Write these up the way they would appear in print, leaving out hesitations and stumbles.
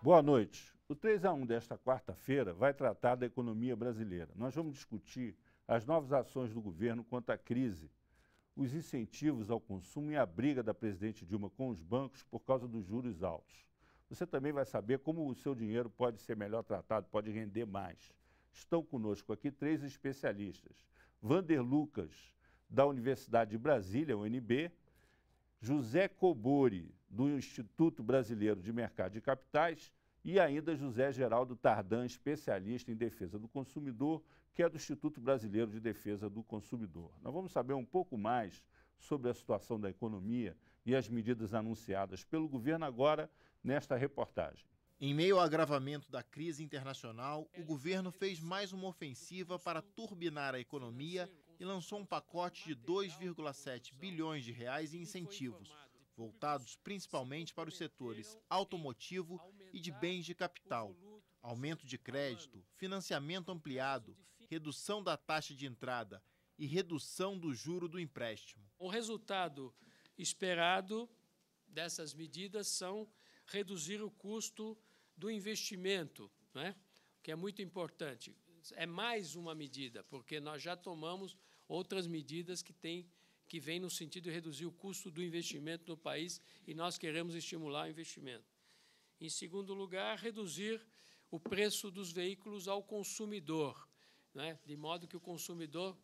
Boa noite. O 3-1 desta quarta-feira vai tratar da economia brasileira. Nós vamos discutir as novas ações do governo contra a crise, os incentivos ao consumo e a briga da presidente Dilma com os bancos por causa dos juros altos. Você também vai saber como o seu dinheiro pode ser melhor tratado, pode render mais. Estão conosco aqui 3 especialistas. Vander Lucas, da Universidade de Brasília, UNB, José Cobori, do Instituto Brasileiro de Mercado de Capitais, e ainda José Geraldo Tardan, especialista em defesa do consumidor, que é do Instituto Brasileiro de Defesa do Consumidor. Nós vamos saber um pouco mais sobre a situação da economia e as medidas anunciadas pelo governo agora nesta reportagem. Em meio ao agravamento da crise internacional, o governo fez mais uma ofensiva para turbinar a economia e lançou um pacote de 2,7 bilhões de reais em incentivos, voltados principalmente para os setores automotivo e de bens de capital, aumento de crédito, financiamento ampliado, redução da taxa de entrada e redução do juro do empréstimo. O resultado esperado dessas medidas são reduzir o custo do investimento, né? Que é muito importante. É mais uma medida, porque nós já tomamos outras medidas que vêm no sentido de reduzir o custo do investimento no país e nós queremos estimular o investimento. Em segundo lugar, reduzir o preço dos veículos ao consumidor, né? De modo que o consumidor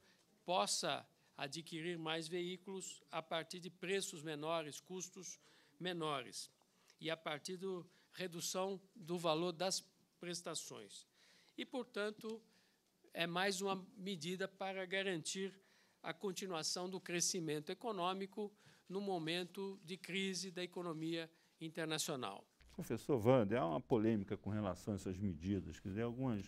possa adquirir mais veículos a partir de preços menores, custos menores, e a partir da redução do valor das prestações. E, portanto, é mais uma medida para garantir a continuação do crescimento econômico no momento de crise da economia internacional. Professor Vander, há uma polêmica com relação a essas medidas. Quer dizer, algumas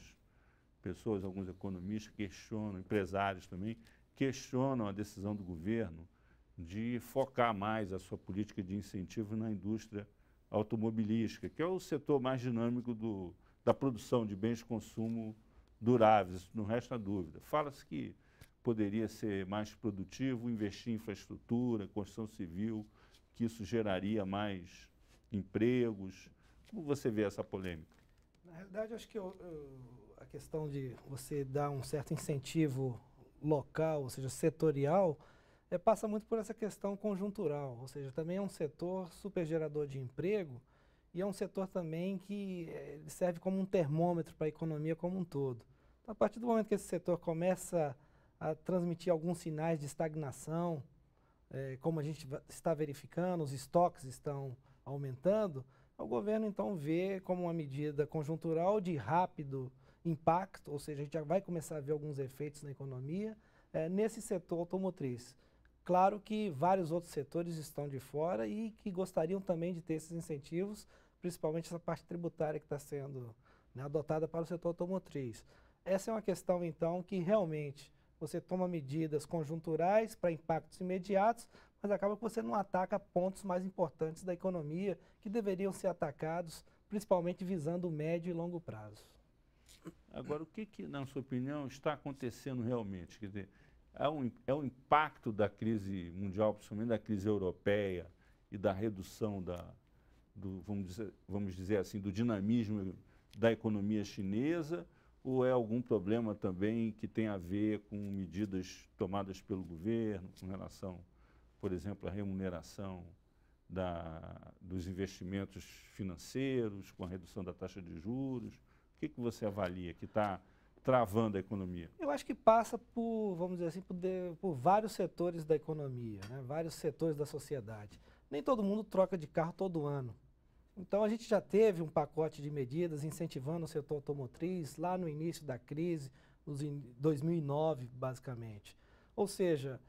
pessoas, alguns economistas questionam, empresários também, questionam a decisão do governo de focar mais a sua política de incentivo na indústria automobilística, que é o setor mais dinâmico da produção de bens de consumo duráveis, isso não resta dúvida. Fala-se que poderia ser mais produtivo, investir em infraestrutura, construção civil, que isso geraria mais empregos. Como você vê essa polêmica? Na realidade, acho que a questão de você dar um certo incentivo local, ou seja, setorial, passa muito por essa questão conjuntural, ou seja, também é um setor super gerador de emprego e é um setor também que serve como um termômetro para a economia como um todo. Então, a partir do momento que esse setor começa a transmitir alguns sinais de estagnação, como a gente está verificando, os estoques estão aumentando, o governo então vê como uma medida conjuntural de rápido impacto, ou seja, a gente já vai começar a ver alguns efeitos na economia nesse setor automotriz. Claro que vários outros setores estão de fora e que gostariam também de ter esses incentivos, principalmente essa parte tributária que está sendo, né, adotada para o setor automotriz. Essa é uma questão, então, que realmente você toma medidas conjunturais para impactos imediatos, mas acaba que você não ataca pontos mais importantes da economia que deveriam ser atacados, principalmente visando o médio e longo prazo. Agora, o que, na sua opinião, está acontecendo realmente? Quer dizer, é o impacto da crise mundial, principalmente da crise europeia e da redução vamos dizer assim, do dinamismo da economia chinesa, ou é algum problema também que tem a ver com medidas tomadas pelo governo com relação, por exemplo, à remuneração dos investimentos financeiros, com a redução da taxa de juros? O que você avalia que está travando a economia? Eu acho que passa por, vamos dizer assim, por vários setores da economia, né? Vários setores da sociedade. Nem todo mundo troca de carro todo ano. Então a gente já teve um pacote de medidas incentivando o setor automotriz lá no início da crise, em 2009 basicamente. Ou seja,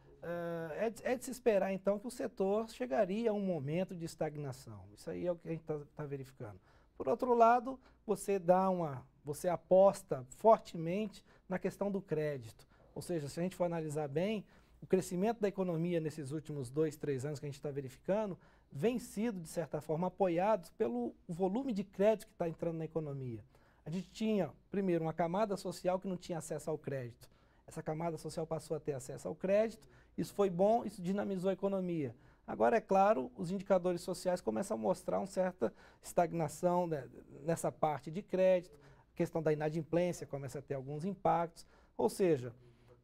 é de se esperar então que o setor chegaria a um momento de estagnação. Isso aí é o que a gente está verificando. Por outro lado, você aposta fortemente na questão do crédito. Ou seja, se a gente for analisar bem, o crescimento da economia nesses últimos 2, 3 anos que a gente está verificando vem sido, de certa forma, apoiados pelo volume de crédito que está entrando na economia. A gente tinha, primeiro, uma camada social que não tinha acesso ao crédito. Essa camada social passou a ter acesso ao crédito, isso foi bom, isso dinamizou a economia. Agora, é claro, os indicadores sociais começam a mostrar uma certa estagnação, né, nessa parte de crédito, a questão da inadimplência começa a ter alguns impactos, ou seja,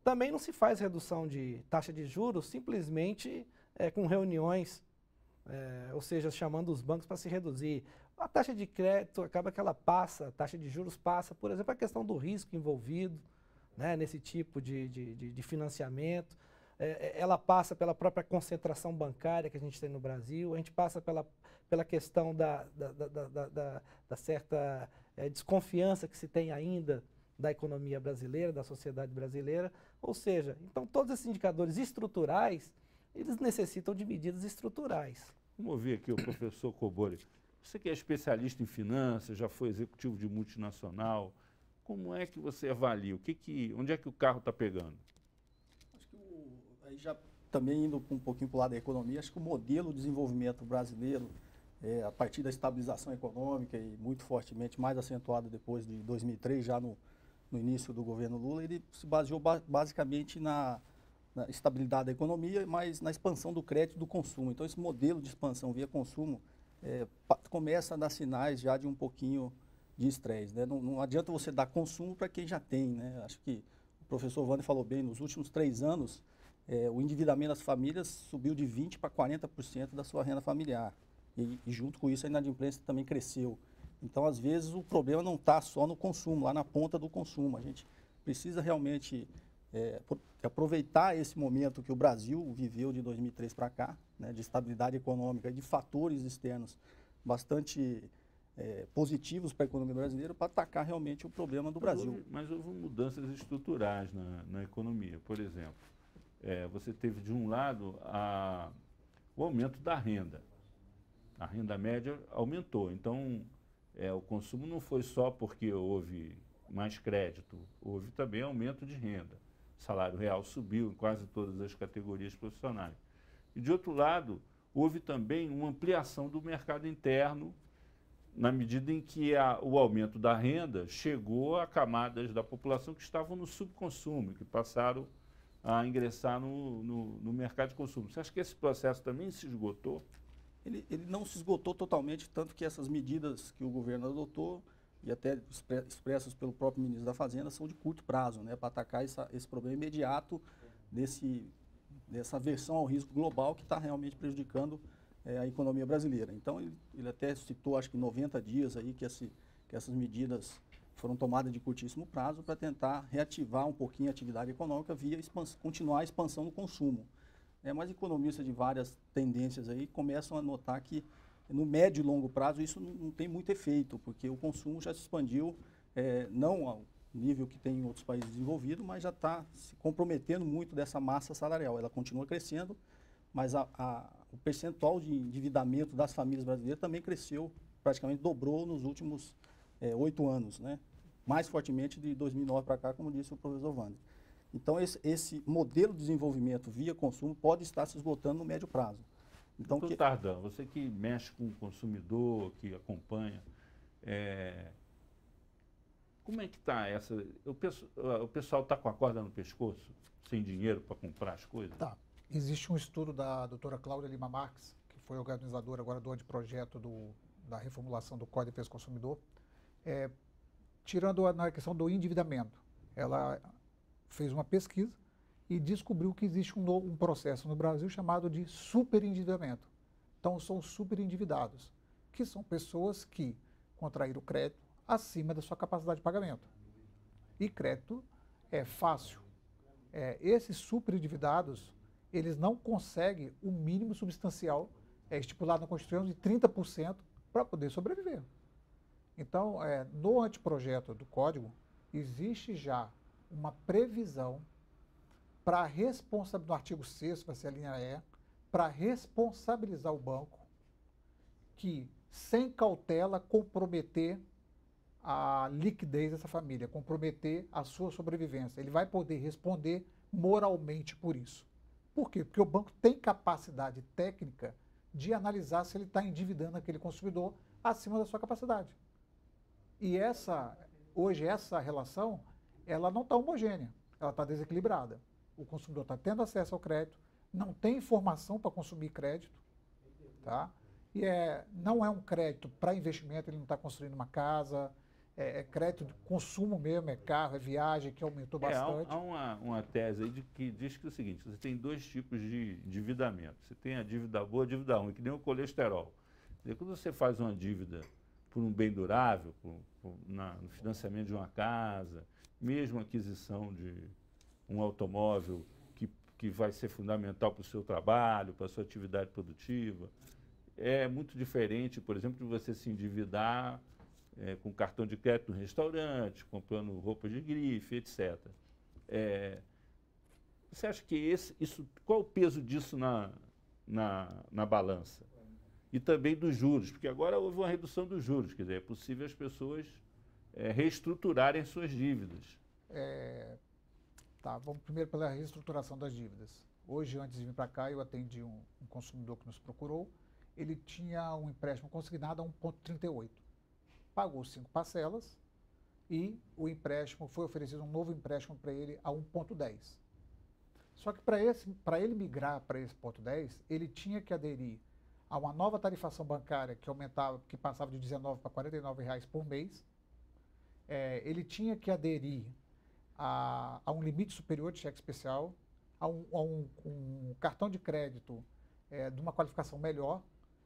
também não se faz redução de taxa de juros simplesmente com reuniões, ou seja, chamando os bancos para se reduzir. A taxa de crédito acaba que ela passa, a taxa de juros passa, por exemplo, a questão do risco envolvido, né, nesse tipo de financiamento. Ela passa pela própria concentração bancária que a gente tem no Brasil, a gente passa pela questão da certa desconfiança que se tem ainda da economia brasileira, da sociedade brasileira. Ou seja, então todos esses indicadores estruturais, eles necessitam de medidas estruturais. Vamos ouvir aqui o professor Cobori. Você que é especialista em finanças, já foi executivo de multinacional, como é que você avalia? Onde é que o carro está pegando? Acho que aí já também indo um pouquinho para o lado da economia, acho que o modelo de desenvolvimento brasileiro, a partir da estabilização econômica e muito fortemente mais acentuado depois de 2003, já no início do governo Lula, ele se baseou basicamente na estabilidade da economia, mas na expansão do crédito e do consumo. Então, esse modelo de expansão via consumo começa a dar sinais já de um pouquinho de estresse, né? Não adianta você dar consumo para quem já tem, né? Acho que o professor Wander falou bem, nos últimos 3 anos, o endividamento das famílias subiu de 20% para 40% da sua renda familiar. E junto com isso a inadimplência também cresceu. Então, às vezes, o problema não está só no consumo, lá na ponta do consumo. A gente precisa realmente aproveitar esse momento que o Brasil viveu de 2003 para cá, né, de estabilidade econômica e de fatores externos bastante positivos para a economia brasileira, para atacar realmente o problema do Brasil. Mas houve mudanças estruturais na economia. Por exemplo, você teve, de um lado, o aumento da renda. A renda média aumentou. Então, o consumo não foi só porque houve mais crédito, houve também aumento de renda. O salário real subiu em quase todas as categorias profissionais. E, de outro lado, houve também uma ampliação do mercado interno, na medida em que o aumento da renda chegou a camadas da população que estavam no subconsumo, que passaram a ingressar no mercado de consumo. Você acha que esse processo também se esgotou? Ele não se esgotou totalmente, tanto que essas medidas que o governo adotou, e até expressas pelo próprio ministro da Fazenda, são de curto prazo, né, para atacar esse problema imediato dessa aversão ao risco global que está realmente prejudicando a economia brasileira. Então, ele até citou, acho que 90 dias aí que essas medidas foram tomadas de curtíssimo prazo para tentar reativar um pouquinho a atividade econômica via continuar a expansão do consumo. Mas economistas de várias tendências aí começam a notar que no médio e longo prazo isso não tem muito efeito, porque o consumo já se expandiu, não ao nível que tem em outros países desenvolvidos, mas já está se comprometendo muito dessa massa salarial. Ela continua crescendo, mas o percentual de endividamento das famílias brasileiras também cresceu, praticamente dobrou nos últimos 8 anos, né? Mais fortemente de 2009 para cá, como disse o professor Wander. Então, esse modelo de desenvolvimento via consumo pode estar se esgotando no médio prazo. Então, Tardão, você que mexe com o consumidor, que acompanha, como é que está essa... O pessoal está com a corda no pescoço, sem dinheiro para comprar as coisas? Tá. Existe um estudo da doutora Cláudia Lima Marques, que foi organizadora agora do anteprojeto da reformulação do Código de Defesa do Consumidor, tirando na questão do endividamento. Ela fez uma pesquisa e descobriu que existe um processo no Brasil chamado de superendividamento. Então, são superendividados, que são pessoas que contraíram crédito acima da sua capacidade de pagamento. E crédito é fácil. Esses superendividados, eles não conseguem o mínimo substancial estipulado na Constituição de 30% para poder sobreviver. Então, no anteprojeto do Código, existe já uma previsão para responsabilizar, no artigo 6º, vai ser a linha E, para responsabilizar o banco que, sem cautela, comprometer a liquidez dessa família, comprometer a sua sobrevivência. Ele vai poder responder moralmente por isso. Por quê? Porque o banco tem capacidade técnica de analisar se ele está endividando aquele consumidor acima da sua capacidade. E hoje essa relação, ela não está homogênea, ela está desequilibrada. O consumidor está tendo acesso ao crédito, não tem informação para consumir crédito, tá? E não é um crédito para investimento, ele não está construindo uma casa, é crédito de consumo mesmo, é carro, é viagem, que aumentou bastante. Há uma tese aí que diz que é o seguinte, você tem dois tipos de endividamento. Você tem a dívida boa e a dívida ruim, que nem o colesterol. Quer dizer, quando você faz uma dívida por um bem durável, no financiamento de uma casa, mesmo aquisição de um automóvel que vai ser fundamental para o seu trabalho, para a sua atividade produtiva, é muito diferente, por exemplo, de você se endividar com cartão de crédito no restaurante, comprando roupas de grife, etc. Você acha que qual o peso disso na balança? E também dos juros, porque agora houve uma redução dos juros, quer dizer, é possível as pessoas reestruturarem suas dívidas. Tá, vamos primeiro pela reestruturação das dívidas. Hoje, antes de vir para cá, eu atendi um consumidor que nos procurou. Ele tinha um empréstimo consignado a 1,38. Pagou 5 parcelas e o empréstimo foi oferecido um novo empréstimo para ele a 1,10. Só que para ele migrar para esse 1,10, ele tinha que aderir a uma nova tarifação bancária que passava de R$19 para R$49 por mês. Ele tinha que aderir a um limite superior de cheque especial, a um cartão de crédito de uma qualificação melhor.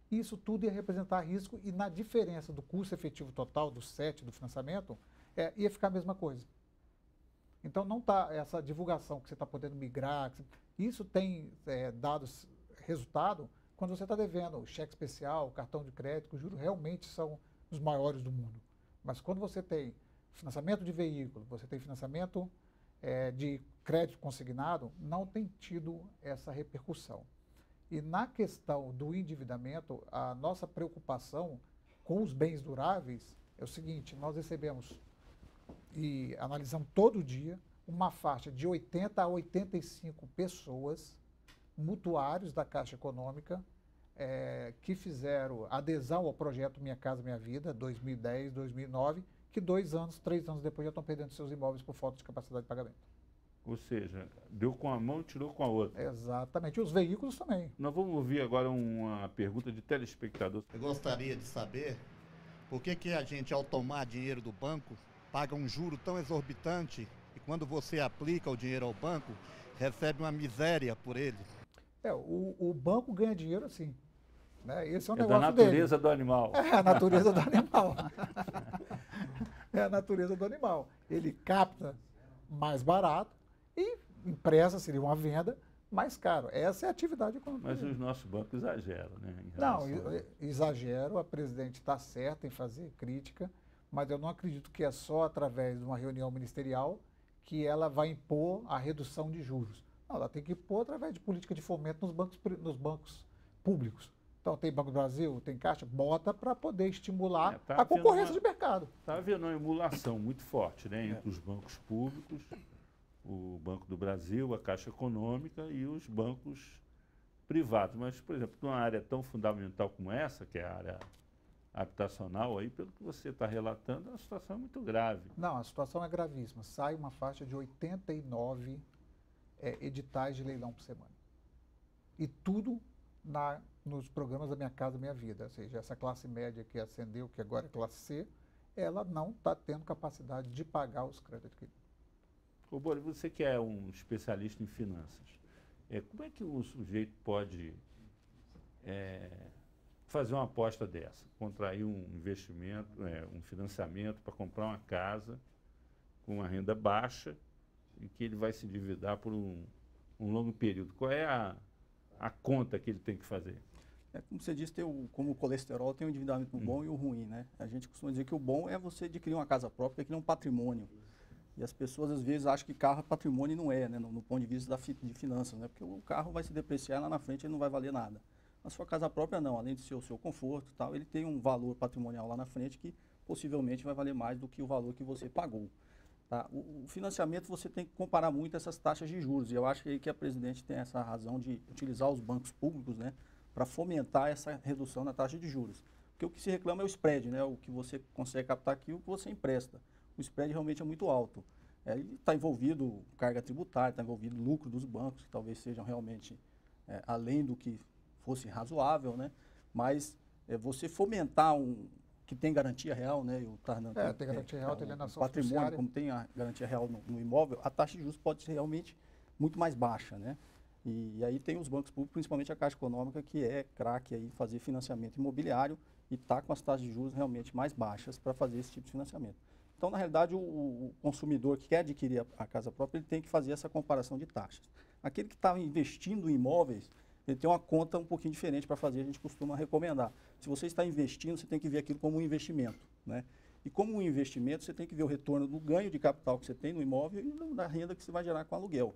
Isso tudo ia representar risco e na diferença do custo efetivo total do SET, do financiamento, ia ficar a mesma coisa. Então não está essa divulgação que você está podendo migrar, isso tem dado resultado quando você está devendo cheque especial, cartão de crédito, os juros realmente são os maiores do mundo. Mas quando você tem financiamento de veículo, você tem financiamento de crédito consignado, não tem tido essa repercussão. E na questão do endividamento, a nossa preocupação com os bens duráveis é o seguinte, nós recebemos e analisamos todo dia uma faixa de 80 a 85 pessoas, mutuários da Caixa Econômica, que fizeram adesão ao projeto Minha Casa Minha Vida, 2010, 2009, que 2 anos, 3 anos depois já estão perdendo seus imóveis por falta de capacidade de pagamento. Ou seja, deu com a mão e tirou com a outra. Exatamente. E os veículos também. Nós vamos ouvir agora uma pergunta de telespectador. Eu gostaria de saber por que a gente, ao tomar dinheiro do banco, paga um juro tão exorbitante e quando você aplica o dinheiro ao banco, recebe uma miséria por ele. O banco ganha dinheiro assim. Né? Esse é um da negócio natureza dele. do animal. É a natureza do animal. É a natureza do animal. Ele capta mais barato e empresta, seria uma venda, mais caro. Essa é a atividade econômica. Mas os nossos bancos exageram, né? Não, exagero, a presidente está certa em fazer crítica, mas eu não acredito que é só através de uma reunião ministerial que ela vai impor a redução de juros. Não, ela tem que impor através de política de fomento nos bancos públicos. Então tem Banco do Brasil, tem Caixa, bota para poder estimular a concorrência de mercado. Está havendo uma emulação muito forte, né, entre os bancos públicos, o Banco do Brasil, a Caixa Econômica e os bancos privados. Mas, por exemplo, numa área tão fundamental como essa, que é a área habitacional, aí, pelo que você está relatando, a situação é muito grave. Não, a situação é gravíssima. Sai uma faixa de 89 editais de leilão por semana. E tudo nos programas da Minha Casa Minha Vida. Ou seja, essa classe média que ascendeu, que agora é classe C, ela não está tendo capacidade de pagar os créditos adquiridos. Ô, Boris, você que é um especialista em finanças, como é que o sujeito pode fazer uma aposta dessa? Contrair um investimento, um financiamento para comprar uma casa com uma renda baixa e que ele vai se endividar por um longo período. Qual é a conta que ele tem que fazer? Como você disse, como o colesterol tem o endividamento bom e o ruim, né? A gente costuma dizer que o bom é você adquirir uma casa própria, que é um patrimônio. E as pessoas às vezes acham que carro é patrimônio e não é, né? No ponto de vista de finanças, né? Porque o carro vai se depreciar lá na frente e não vai valer nada. A sua casa própria não, além de ser o seu conforto e tal, ele tem um valor patrimonial lá na frente que possivelmente vai valer mais do que o valor que você pagou. Tá? O financiamento você tem que comparar muito essas taxas de juros. E eu acho que aí que a presidente tem essa razão de utilizar os bancos públicos, né? Para fomentar essa redução na taxa de juros. Porque o que se reclama é o spread, né? O que você consegue captar aqui, o que você empresta. O spread realmente é muito alto. Ele está envolvido carga tributária, está envolvido lucro dos bancos, que talvez sejam realmente além do que fosse razoável, né? Mas você fomentar que tem garantia real, né? Tem garantia real, tem alienação patrimônio, fiduciária. como tem a garantia real no imóvel, a taxa de juros pode ser realmente muito mais baixa, né? E aí tem os bancos públicos, principalmente a Caixa Econômica, que é craque aí fazer financiamento imobiliário e está com as taxas de juros realmente mais baixas para fazer esse tipo de financiamento. Então, na realidade, o consumidor que quer adquirir a casa própria, ele tem que fazer essa comparação de taxas. Aquele que está investindo em imóveis, ele tem uma conta um pouquinho diferente para fazer, a gente costuma recomendar. Se você está investindo, você tem que ver aquilo como um investimento, né? E como um investimento, você tem que ver o retorno do ganho de capital que você tem no imóvel e da renda que você vai gerar com o aluguel.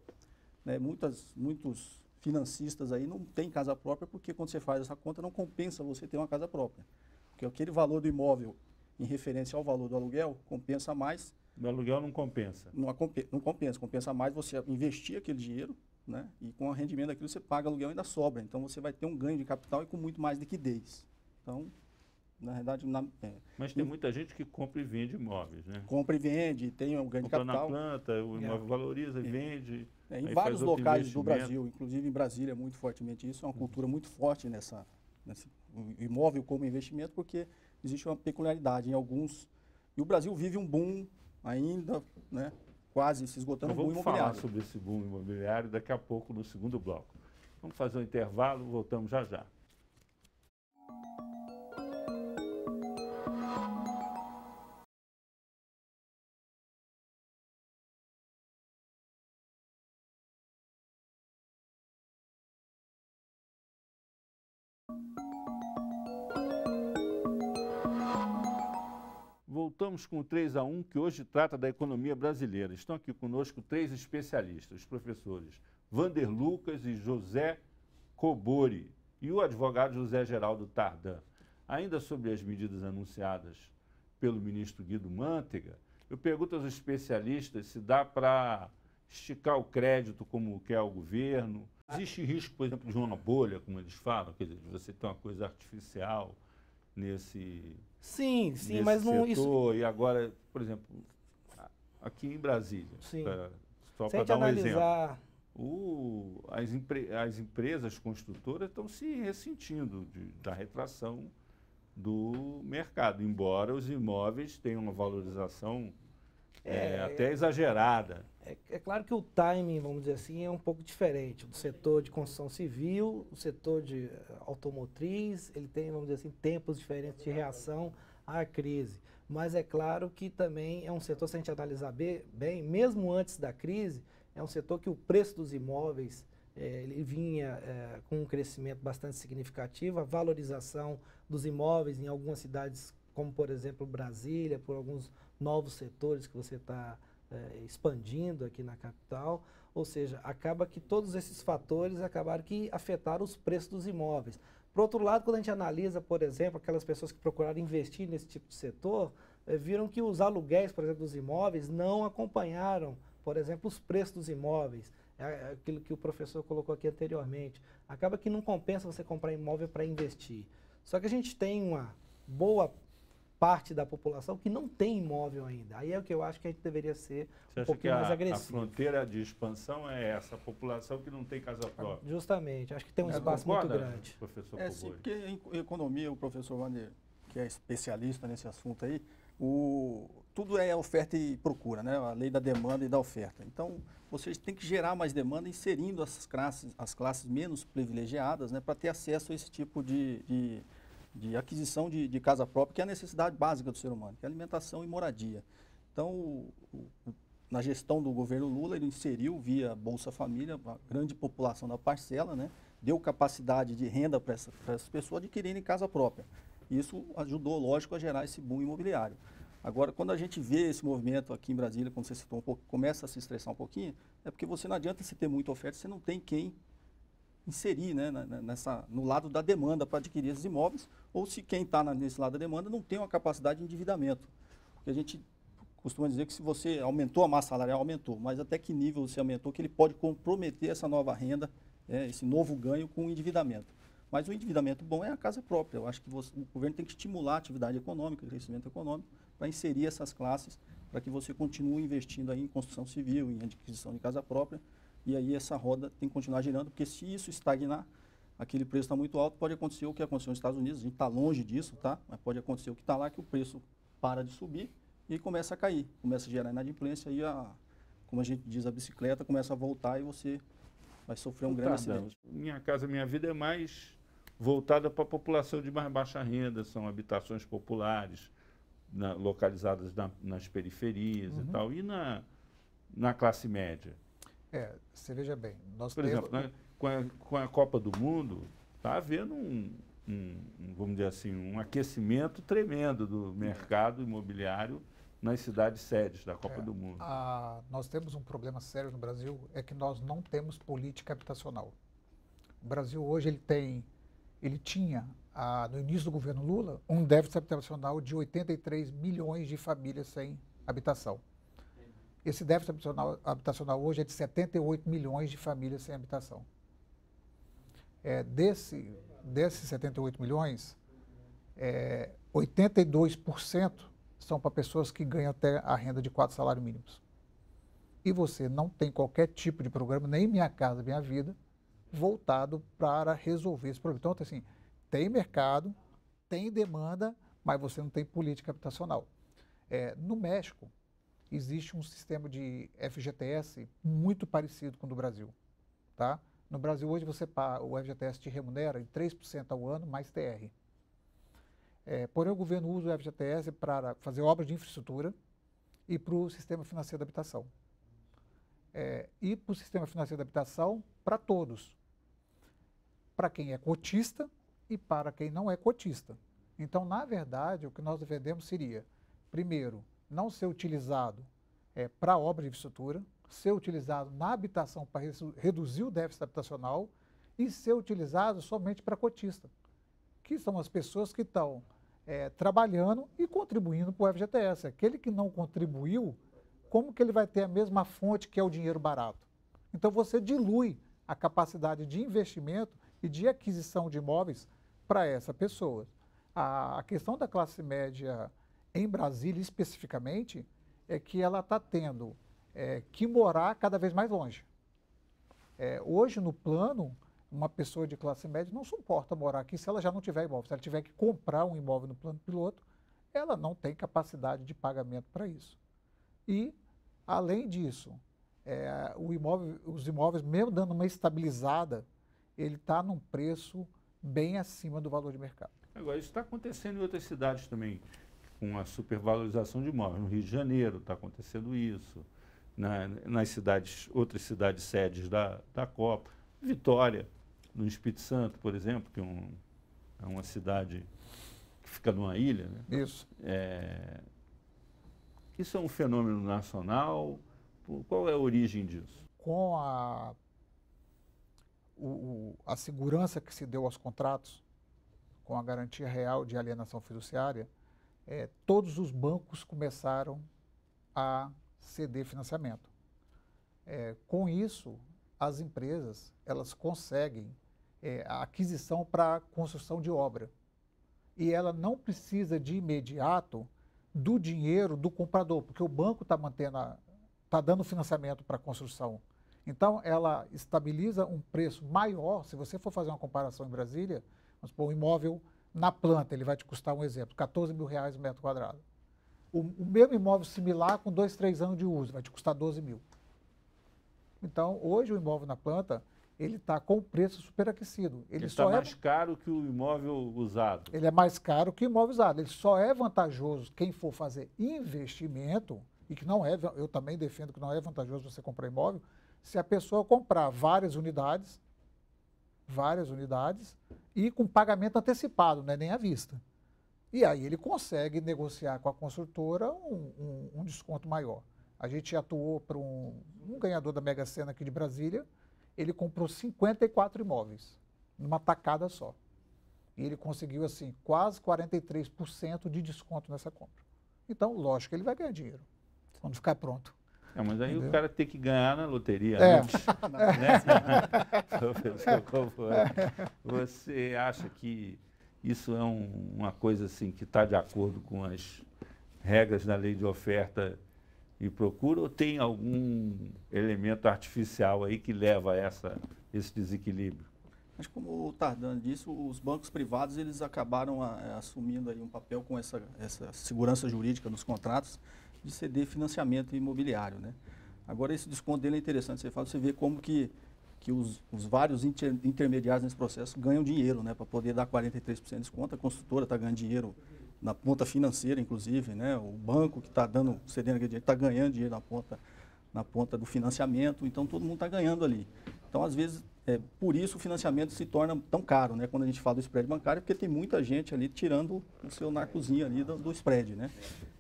Né? Muitos financistas aí não têm casa própria porque quando você faz essa conta não compensa você ter uma casa própria. Porque aquele valor do imóvel em referência ao valor do aluguel compensa mais. O aluguel não compensa? Não compensa. Compensa mais você investir aquele dinheiro, né? E com o rendimento daquilo você paga aluguel e ainda sobra. Então você vai ter um ganho de capital e com muito mais liquidez. Então, na verdade... Mas tem muita gente que compra e vende imóveis, né? Compra e vende, tem um ganho de capital. Compra na planta, o imóvel valoriza e vende. Em vários locais do Brasil, inclusive em Brasília, muito fortemente isso. É uma cultura muito forte nesse imóvel como investimento, porque existe uma peculiaridade em alguns. E o Brasil vive um boom ainda, né? Quase se esgotando o boom imobiliário. Vamos falar sobre esse boom imobiliário daqui a pouco no segundo bloco. Vamos fazer um intervalo, voltamos já já. Voltamos com o 3 a 1, que hoje trata da economia brasileira. Estão aqui conosco 3 especialistas, os professores Vander Lucas e José Cobori e o advogado José Geraldo Tardan. Ainda sobre as medidas anunciadas pelo ministro Guido Mantega, eu pergunto aos especialistas se dá para esticar o crédito como quer o governo. Existe risco, por exemplo, de uma bolha, como eles falam, quer dizer, de você ter uma coisa artificial nesse mas não setor. E agora, por exemplo, aqui em Brasília, só para dar um exemplo, as empresas construtoras estão se ressentindo da retração do mercado, embora os imóveis tenham uma valorização até exagerada. É claro que o timing, vamos dizer assim, é um pouco diferente. Do setor de construção civil, o setor de automotriz, ele tem, vamos dizer assim, tempos diferentes de reação à crise. Mas é claro que também é um setor, se a gente analisar bem, mesmo antes da crise, é um setor que o preço dos imóveis ele vinha com um crescimento bastante significativo, a valorização dos imóveis em algumas cidades, como por exemplo Brasília, por alguns novos setores que você está expandindo aqui na capital, ou seja, acaba que todos esses fatores acabaram que afetaram os preços dos imóveis. Por outro lado, quando a gente analisa, por exemplo, aquelas pessoas que procuraram investir nesse tipo de setor, viram que os aluguéis, por exemplo, dos imóveis não acompanharam, por exemplo, os preços dos imóveis. É aquilo que o professor colocou aqui anteriormente. Acaba que não compensa você comprar imóvel para investir. Só que a gente tem uma boa parte da população que não tem imóvel ainda. Aí é o que eu acho que a gente deveria ser um pouquinho mais agressivo. A fronteira de expansão é essa, a população que não tem casa própria. Justamente, acho que tem um espaço muito grande. Professor sim, porque em economia, o professor Vander, que é especialista nesse assunto aí, tudo é oferta e procura, né? A lei da demanda e da oferta. Então, vocês têm que gerar mais demanda inserindo as classes menos privilegiadas, né, para ter acesso a esse tipo de aquisição de casa própria, que é a necessidade básica do ser humano, que é alimentação e moradia. Então, na gestão do governo Lula, ele inseriu via Bolsa Família a grande população da parcela, né, deu capacidade de renda para essas pessoas adquirirem casa própria. Isso ajudou, lógico, a gerar esse boom imobiliário. Agora, quando a gente vê esse movimento aqui em Brasília, quando você citou um pouco, começa a se estressar um pouquinho, é porque você não adianta você ter muita oferta, você não tem quem inserir, né, no lado da demanda para adquirir esses imóveis, ou se quem está nesse lado da demanda não tem uma capacidade de endividamento. Porque a gente costuma dizer que se você aumentou a massa salarial, aumentou, mas até que nível você aumentou que ele pode comprometer essa nova renda, esse novo ganho com o endividamento. Mas o endividamento bom é a casa própria. Eu acho que o governo tem que estimular a atividade econômica, o crescimento econômico, para inserir essas classes, para que você continue investindo aí em construção civil, em adquisição de casa própria, e aí essa roda tem que continuar girando, porque se isso estagnar, aquele preço está muito alto, pode acontecer o que aconteceu nos Estados Unidos, a gente está longe disso, tá? Mas pode acontecer o que está lá, que o preço para de subir e começa a cair, começa a gerar inadimplência e, como a gente diz, a bicicleta começa a voltar e você vai sofrer um grande acidente. Minha Casa Minha Vida é mais voltada para a população de mais baixa renda, são habitações populares, localizadas nas periferias e tal, e na classe média. Você veja bem, nós por exemplo, com a Copa do Mundo, está havendo vamos dizer assim, um aquecimento tremendo do mercado imobiliário nas cidades sedes da Copa do Mundo. Nós temos um problema sério no Brasil, é que nós não temos política habitacional. O Brasil hoje ele tinha, no início do governo Lula, um déficit habitacional de 83 milhões de famílias sem habitação. Esse déficit habitacional hoje é de 78 milhões de famílias sem habitação. Desses 78 milhões, 82% são para pessoas que ganham até a renda de 4 salários mínimos. E você não tem qualquer tipo de programa, nem Minha Casa Minha Vida, voltado para resolver esse problema. Então, assim, tem mercado, tem demanda, mas você não tem política habitacional. No México, existe um sistema de FGTS muito parecido com o do Brasil. Tá? No Brasil, hoje, o FGTS te remunera em 3% ao ano, mais TR. Porém, o governo usa o FGTS para fazer obras de infraestrutura e para o sistema financeiro de habitação. E para o sistema financeiro de habitação, para todos. Para quem é cotista e para quem não é cotista. Então, na verdade, o que nós defendemos seria, primeiro, não ser utilizado para obra de infraestrutura, ser utilizado na habitação para reduzir o déficit habitacional e ser utilizado somente para cotista, que são as pessoas que estão trabalhando e contribuindo para o FGTS. Aquele que não contribuiu, como que ele vai ter a mesma fonte que é o dinheiro barato? Então, você dilui a capacidade de investimento e de aquisição de imóveis para essa pessoa. A questão da classe média em Brasília, especificamente, é que ela está tendo que morar cada vez mais longe. Hoje, no plano, uma pessoa de classe média não suporta morar aqui se ela já não tiver imóvel. Se ela tiver que comprar um imóvel no plano piloto, ela não tem capacidade de pagamento para isso. E, além disso, os imóveis, mesmo dando uma estabilizada, ele está num preço bem acima do valor de mercado. Agora, isso está acontecendo em outras cidades também, com a supervalorização de imóveis. No Rio de Janeiro está acontecendo isso, nas outras cidades sedes da Copa. Vitória, no Espírito Santo, por exemplo, que é uma cidade que fica numa ilha. Né? Isso. Isso é um fenômeno nacional? Qual é a origem disso? Com a segurança que se deu aos contratos, com a garantia real de alienação fiduciária, todos os bancos começaram a ceder financiamento. Com isso, as empresas elas conseguem a aquisição para construção de obra. E ela não precisa de imediato do dinheiro do comprador, porque o banco está dando financiamento para a construção. Então, ela estabiliza um preço maior. Se você for fazer uma comparação em Brasília, vamos supor, um imóvel na planta, ele vai te custar, um exemplo, R$14 mil o metro quadrado. O mesmo imóvel similar com 2, 3 anos de uso, vai te custar 12 mil. Então, hoje o imóvel na planta, ele está com o preço superaquecido. Ele está mais caro que o imóvel usado. Ele é mais caro que o imóvel usado. Ele só é vantajoso quem for fazer investimento, e que não é, eu também defendo que não é vantajoso você comprar imóvel, se a pessoa comprar várias unidades, e com pagamento antecipado, não é nem à vista. E aí ele consegue negociar com a construtora um desconto maior. A gente atuou para um ganhador da Mega Sena aqui de Brasília, ele comprou 54 imóveis, numa tacada só. E ele conseguiu, assim, quase 43% de desconto nessa compra. Então, lógico que ele vai ganhar dinheiro, quando ficar pronto. Mas aí o cara tem que ganhar na loteria. Você acha que isso é uma coisa assim que está de acordo com as regras da lei de oferta e procura, ou tem algum elemento artificial aí que leva a esse desequilíbrio? Mas como o Tardan disse, os bancos privados eles acabaram assumindo aí um papel com essa segurança jurídica nos contratos de ceder financiamento imobiliário, né? Agora esse desconto dele é interessante, você vê como que os vários intermediários nesse processo ganham dinheiro, né? Para poder dar 43% de desconto, a construtora está ganhando dinheiro na ponta financeira, inclusive, né? O banco que está cedendo aquele dinheiro está ganhando dinheiro na ponta do financiamento, então todo mundo está ganhando ali. Então, às vezes, por isso o financiamento se torna tão caro, né? Quando a gente fala do spread bancário, porque tem muita gente ali tirando o seu narcozinho ali do spread, né?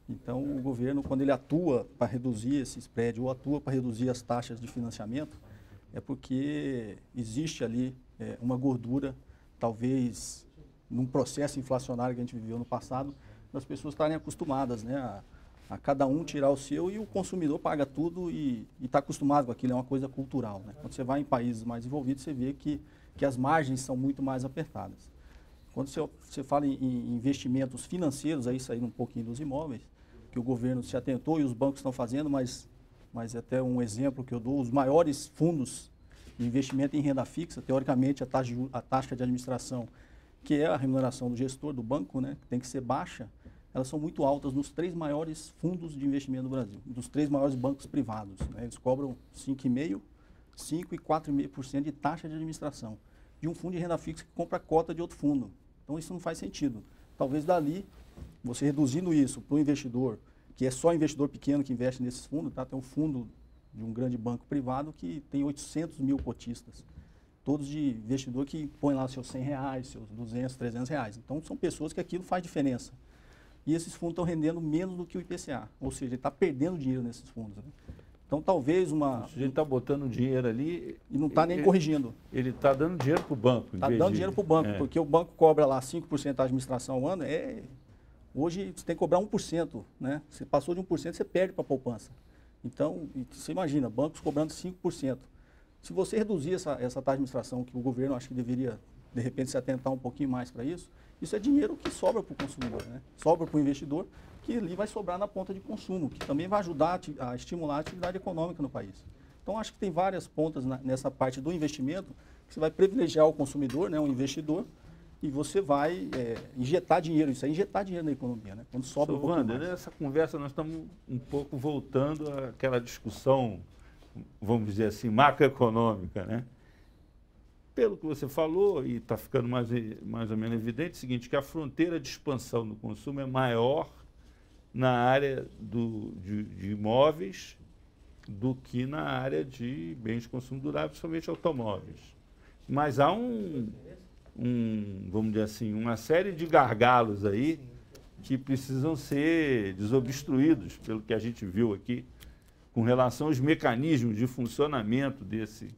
Então, o governo, quando ele atua para reduzir esse spread ou atua para reduzir as taxas de financiamento, é porque existe ali uma gordura, talvez num processo inflacionário que a gente viveu no passado, das pessoas estarem acostumadas, né, a cada um tirar o seu, e o consumidor paga tudo e está acostumado com aquilo, é uma coisa cultural, né? Quando você vai em países mais desenvolvidos, você vê que as margens são muito mais apertadas. Quando você fala em investimentos financeiros, aí saindo um pouquinho dos imóveis, que o governo se atentou e os bancos estão fazendo, mas até um exemplo que eu dou, os maiores fundos de investimento em renda fixa, teoricamente a taxa de administração, que é a remuneração do gestor do banco, né, que tem que ser baixa, elas são muito altas nos 3 maiores fundos de investimento do Brasil, dos 3 maiores bancos privados, né? Eles cobram 5,5%, 5% e 4,5% de taxa de administração de um fundo de renda fixa que compra cota de outro fundo. Então isso não faz sentido. Talvez dali, você reduzindo isso para o investidor, que é só investidor pequeno que investe nesses fundos, tá? Tem um fundo de um grande banco privado que tem 800 mil cotistas, todos de investidor que põe lá seus R$100, seus R$200, R$300. Então são pessoas que aquilo faz diferença. E esses fundos estão rendendo menos do que o IPCA, ou seja, ele está perdendo dinheiro nesses fundos, né? Então talvez O sujeito está botando dinheiro ali... E não está nem corrigindo. Ele está dando dinheiro para o banco. Está dando dinheiro para o banco, porque o banco cobra lá 5% da administração ao ano, hoje você tem que cobrar 1%, né? Você passou de 1%, você perde para a poupança. Então, você imagina, bancos cobrando 5%. Se você reduzir essa taxa de administração, que o governo acho que deveria, de repente, se atentar um pouquinho mais para isso é dinheiro que sobra para o consumidor, né? Sobra para o investidor, que ali vai sobrar na ponta de consumo, que também vai ajudar a estimular a atividade econômica no país. Então, acho que tem várias pontas nessa parte do investimento, que você vai privilegiar o consumidor, né, o investidor, e você vai injetar dinheiro, isso é injetar dinheiro na economia, né? Quando sobra um pouquinho mais. Nessa conversa nós estamos um pouco voltando àquela discussão, vamos dizer assim, macroeconômica, né? Pelo que você falou, e está ficando mais ou menos evidente, é o seguinte, que a fronteira de expansão do consumo é maior na área de imóveis do que na área de bens de consumo durável, principalmente automóveis. Mas há vamos dizer assim, uma série de gargalos aí que precisam ser desobstruídos, pelo que a gente viu aqui, com relação aos mecanismos de funcionamento desse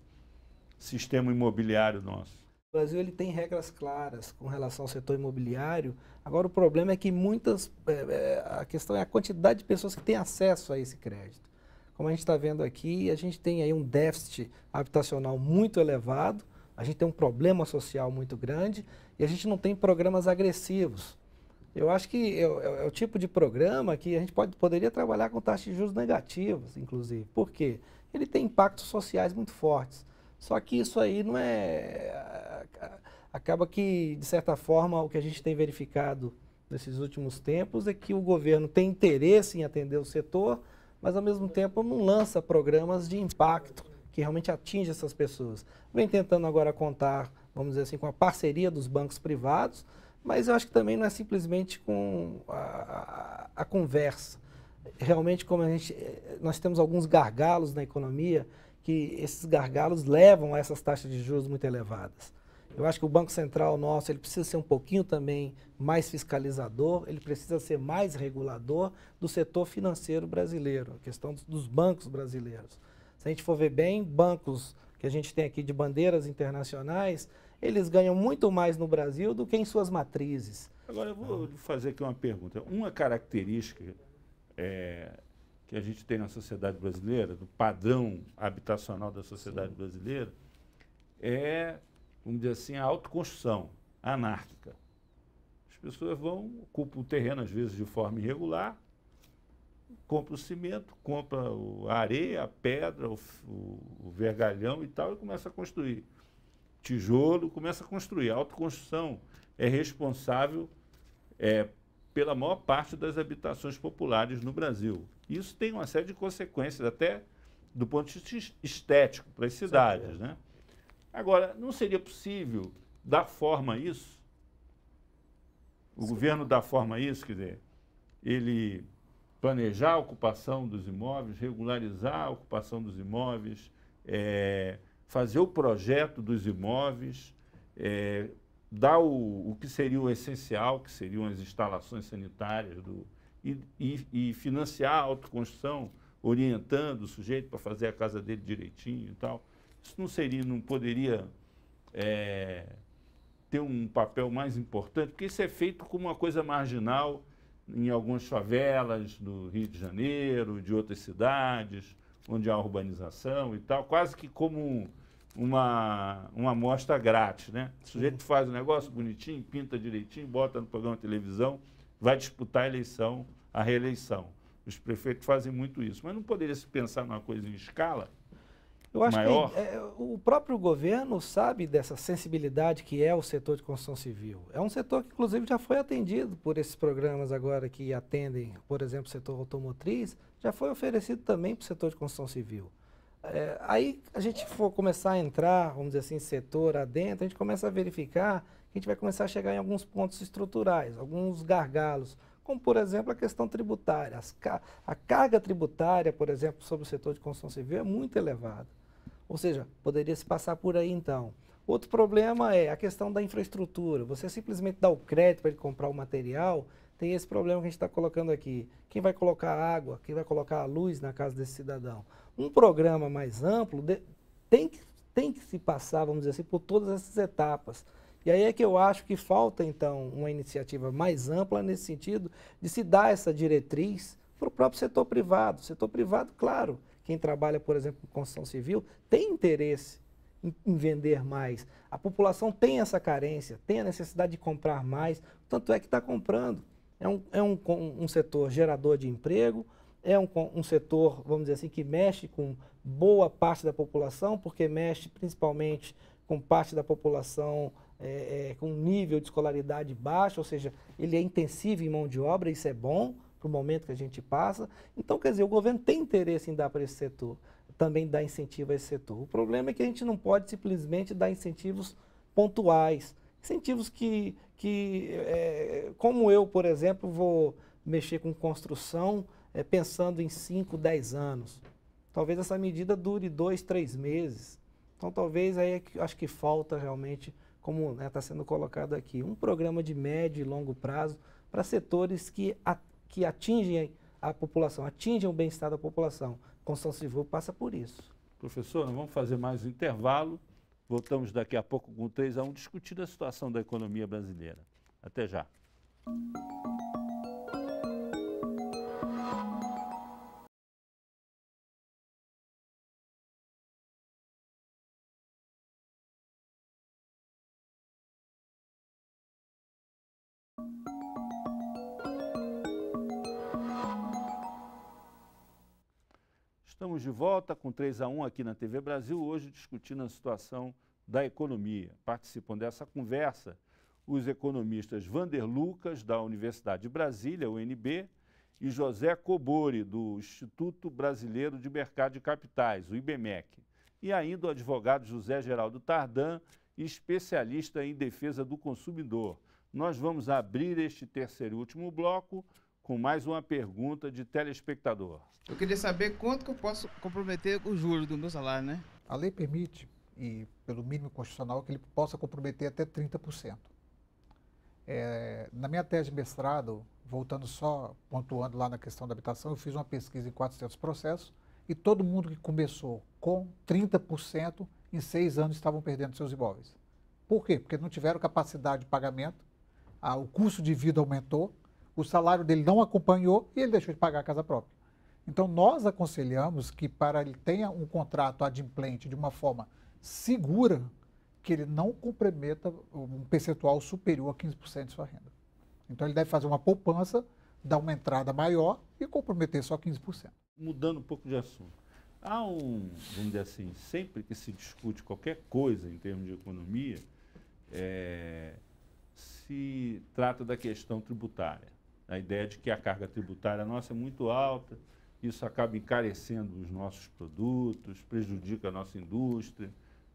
sistema imobiliário nosso. O Brasil ele tem regras claras com relação ao setor imobiliário. Agora o problema é que a questão é a quantidade de pessoas que têm acesso a esse crédito. Como a gente está vendo aqui, a gente tem aí um déficit habitacional muito elevado, a gente tem um problema social muito grande e a gente não tem programas agressivos. Eu acho que é o tipo de programa que a gente poderia trabalhar com taxas de juros negativas, inclusive. Por quê? Ele tem impactos sociais muito fortes. Só que isso aí não acaba que, de certa forma, o que a gente tem verificado nesses últimos tempos é que o governo tem interesse em atender o setor, mas, ao mesmo tempo, não lança programas de impacto que realmente atinge essas pessoas. Vem tentando agora contar, vamos dizer assim, com a parceria dos bancos privados, mas eu acho que também não é simplesmente com a conversa. Realmente, como nós temos alguns gargalos na economia, que esses gargalos levam a essas taxas de juros muito elevadas. Eu acho que o Banco Central nosso ele precisa ser um pouquinho também mais fiscalizador, ele precisa ser mais regulador do setor financeiro brasileiro, a questão dos bancos brasileiros. Se a gente for ver bem, bancos que a gente tem aqui de bandeiras internacionais, eles ganham muito mais no Brasil do que em suas matrizes. Agora, eu vou fazer aqui uma pergunta. Uma característica que a gente tem na sociedade brasileira, do padrão habitacional da sociedade brasileira, vamos dizer assim, a autoconstrução anárquica. As pessoas ocupam o terreno, às vezes, de forma irregular, compra o cimento, compra a areia, a pedra, o vergalhão e tal, e começa a construir. Tijolo, começa a construir. A autoconstrução é responsável pela maior parte das habitações populares no Brasil. Isso tem uma série de consequências, até do ponto de vista estético, para as cidades, né? Agora, não seria possível dar forma a isso? O governo dá forma a isso, quer dizer, ele planejar a ocupação dos imóveis, regularizar a ocupação dos imóveis, fazer o projeto dos imóveis, dar o que seria o essencial, que seriam as instalações sanitárias, e financiar a autoconstrução, orientando o sujeito para fazer a casa dele direitinho e tal. Isso não poderia ter um papel mais importante, porque isso é feito como uma coisa marginal em algumas favelas do Rio de Janeiro, de outras cidades, onde há urbanização e tal, quase que como uma amostra grátis, né? O sujeito faz um negócio bonitinho, pinta direitinho, bota no programa de televisão, vai disputar a eleição, a reeleição. Os prefeitos fazem muito isso, mas não poderia se pensar numa coisa em escala Eu acho maior? que o próprio governo sabe dessa sensibilidade que é o setor de construção civil. É um setor que, inclusive, já foi atendido por esses programas agora que atendem, por exemplo, o setor automotriz, já foi oferecido também para o setor de construção civil. Aí a gente for começar a entrar, vamos dizer assim, setor adentro, a gente começa a verificar que a gente vai começar a chegar em alguns pontos estruturais, alguns gargalos, como, por exemplo, a questão tributária. A carga tributária, por exemplo, sobre o setor de construção civil é muito elevada. Ou seja, poderia se passar por aí, então. Outro problema é a questão da infraestrutura. Você simplesmente dá o crédito para ele comprar o material, tem esse problema que a gente está colocando aqui. Quem vai colocar água, quem vai colocar a luz na casa desse cidadão? Um programa mais amplo tem que se passar, vamos dizer assim, por todas essas etapas. E aí é que eu acho que falta, então, uma iniciativa mais ampla nesse sentido de se dar essa diretriz para o próprio setor privado. O setor privado, claro, quem trabalha, por exemplo, com construção civil, tem interesse em vender mais. A população tem essa carência, tem a necessidade de comprar mais, tanto é que está comprando. É um setor gerador de emprego, é um setor, vamos dizer assim, que mexe com boa parte da população, porque mexe principalmente com parte da população com um nível de escolaridade baixo, ou seja, ele é intensivo em mão de obra, isso é bom para o momento que a gente passa. Então, quer dizer, o governo tem interesse em dar para esse setor, também dar incentivo a esse setor. O problema é que a gente não pode simplesmente dar incentivos pontuais, incentivos que como eu, por exemplo, vou mexer com construção pensando em 5, 10 anos. Talvez essa medida dure 2, 3 meses. Então, talvez aí acho que falta realmente, como está sendo colocado aqui, um programa de médio e longo prazo para setores que atingem a população, atingem o bem-estar da população. A construção civil passa por isso. Professor, nós vamos fazer mais um intervalo. Voltamos daqui a pouco com o 3-1, discutindo a situação da economia brasileira. Até já. Estamos de volta com 3-1 aqui na TV Brasil, hoje discutindo a situação da economia. Participam dessa conversa os economistas Vander Lucas, da Universidade de Brasília, UNB, e José Cobori, do Instituto Brasileiro de Mercado de Capitais, o IBMEC. E ainda o advogado José Geraldo Tardan, especialista em defesa do consumidor. Nós vamos abrir este terceiro e último bloco com mais uma pergunta de telespectador. Eu queria saber quanto que eu posso comprometer o juros do meu salário, né? A lei permite, e pelo mínimo constitucional, que ele possa comprometer até 30%. Na minha tese de mestrado, voltando só, pontuando lá na questão da habitação, eu fiz uma pesquisa em 400 processos e todo mundo que começou com 30%, em 6 anos estavam perdendo seus imóveis. Por quê? Porque não tiveram capacidade de pagamento, o custo de vida aumentou, o salário dele não acompanhou e ele deixou de pagar a casa própria. Então, nós aconselhamos que para ele tenha um contrato adimplente de uma forma segura, que ele não comprometa um percentual superior a 15% de sua renda. Então, ele deve fazer uma poupança dar uma entrada maior e comprometer só 15%. Mudando um pouco de assunto. Há vamos dizer assim, sempre que se discute qualquer coisa em termos de economia, se trata da questão tributária. A ideia de que a carga tributária nossa é muito alta, isso acaba encarecendo os nossos produtos, prejudica a nossa indústria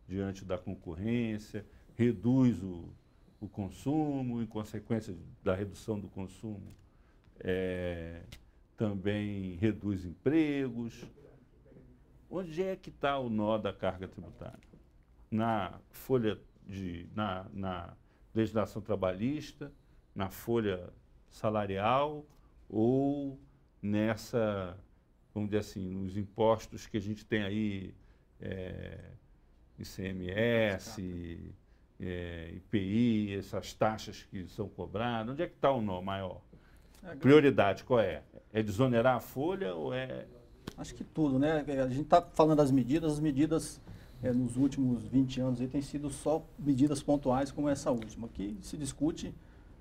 diante da concorrência, reduz o consumo, em consequência da redução do consumo, também reduz empregos. Onde é que está o nó da carga tributária? Na legislação trabalhista, na folha salarial ou nessa, vamos dizer assim, nos impostos que a gente tem aí, ICMS, IPI, essas taxas que são cobradas? Onde é que está o nó maior? Prioridade qual é? É desonerar a folha ou é... Acho que tudo, né? A gente está falando das medidas, as medidas nos últimos 20 anos aí, têm sido só medidas pontuais como essa última. Aqui se discute,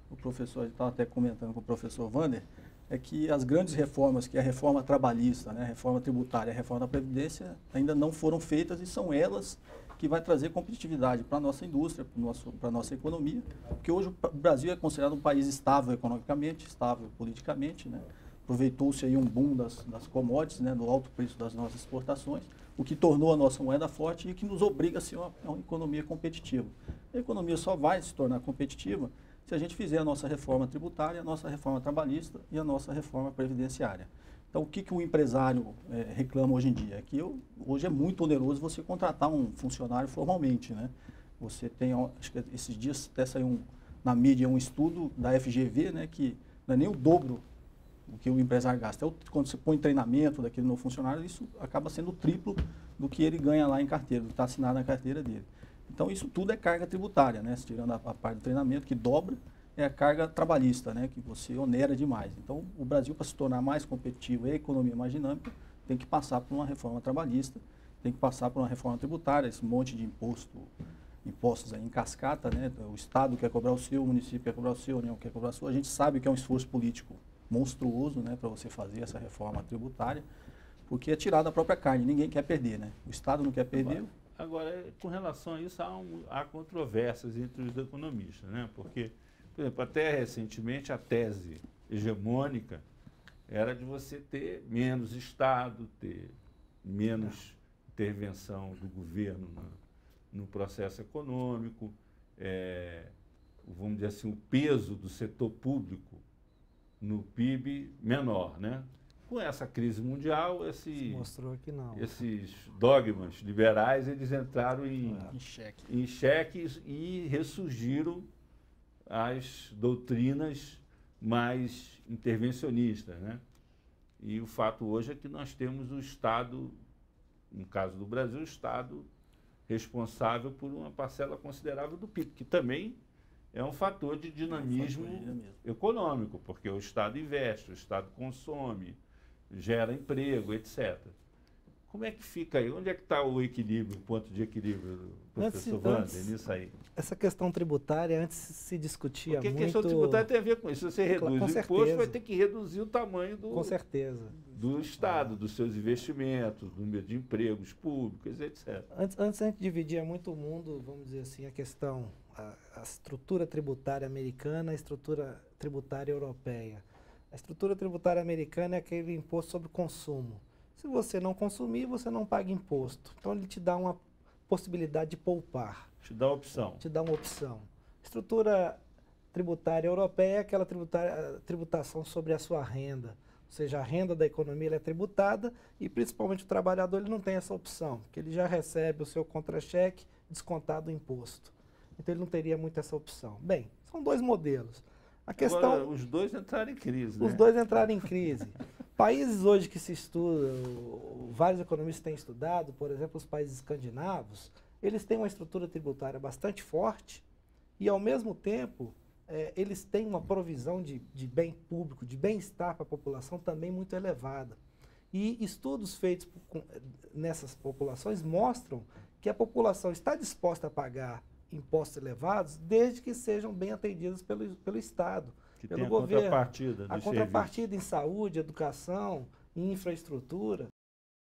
o professor estava até comentando com o professor Wander, é que as grandes reformas, que é a reforma trabalhista, né, a reforma tributária, a reforma da Previdência, ainda não foram feitas e são elas que vai trazer competitividade para a nossa indústria, para a nossa economia, porque hoje o Brasil é considerado um país estável economicamente, estável politicamente, né? Aproveitou-se aí um boom das commodities, né, do alto preço das nossas exportações, o que tornou a nossa moeda forte e que nos obriga a ser uma economia competitiva. A economia só vai se tornar competitiva se a gente fizer a nossa reforma tributária, a nossa reforma trabalhista e a nossa reforma previdenciária. Então, o que o empresário reclama hoje em dia? É que hoje é muito oneroso você contratar um funcionário formalmente, né? Você tem, acho que esses dias até saiu na mídia um estudo da FGV, né, que não é nem o dobro o que o empresário gasta. Quando você põe treinamento daquele novo funcionário, isso acaba sendo o triplo do que ele ganha lá em carteira, do que está assinado na carteira dele. Então, isso tudo é carga tributária, né? Tirando a parte do treinamento, que dobra, é a carga trabalhista, né? Que você onera demais. Então, o Brasil, para se tornar mais competitivo e a economia mais dinâmica, tem que passar por uma reforma trabalhista, tem que passar por uma reforma tributária, esse monte de impostos aí em cascata, né? O Estado quer cobrar o seu, o município quer cobrar o seu, a União quer cobrar o seu. A gente sabe que é um esforço político monstruoso, né, para você fazer essa reforma tributária, porque é tirar da própria carne, ninguém quer perder, né? O Estado não quer perder. Agora, com relação a isso, há controvérsias entre os economistas, né? Porque, por exemplo, até recentemente a tese hegemônica era de você ter menos Estado, ter menos intervenção do governo no processo econômico, vamos dizer assim, o peso do setor público no PIB menor, né? Com essa crise mundial, mostrou que não. Esses dogmas liberais, eles entraram em xeque e ressurgiram as doutrinas mais intervencionistas, né? E o fato hoje é que nós temos o Estado, no caso do Brasil, o Estado responsável por uma parcela considerável do PIB, que também é um fator de dinamismo econômico, porque o Estado investe, o Estado consome, gera emprego, etc. Como é que fica aí? Onde é que está o equilíbrio, o ponto de equilíbrio, professor Wander, nisso aí? Essa questão tributária, antes se discutia muito... Porque a questão tributária tem a ver com isso. Se você reduz o imposto, vai ter que reduzir o tamanho do Estado, dos seus investimentos, do número de empregos públicos, etc. Antes a gente dividia muito o mundo, vamos dizer assim, a questão, a estrutura tributária americana, a estrutura tributária europeia. A estrutura tributária americana é aquele imposto sobre consumo. Se você não consumir, você não paga imposto. Então, ele te dá uma possibilidade de poupar. Te dá opção. Te dá uma opção. Estrutura tributária europeia é aquela tributação sobre a sua renda. Ou seja, a renda da economia ela é tributada e, principalmente, o trabalhador ele não tem essa opção, porque ele já recebe o seu contra-cheque descontado o imposto. Então, ele não teria muito essa opção. Bem, são dois modelos. A questão, agora, os dois entraram em crise, né? Os dois entraram em crise. Países hoje que se estudam, vários economistas têm estudado, por exemplo, os países escandinavos, eles têm uma estrutura tributária bastante forte e, ao mesmo tempo, eles têm uma provisão de bem público, de bem-estar para a população também muito elevada. E estudos feitos nessas populações mostram que a população está disposta a pagar impostos elevados desde que sejam bem atendidos pelo Estado. Que pelo tem a governo. contrapartida A dos contrapartida em saúde, educação, em infraestrutura,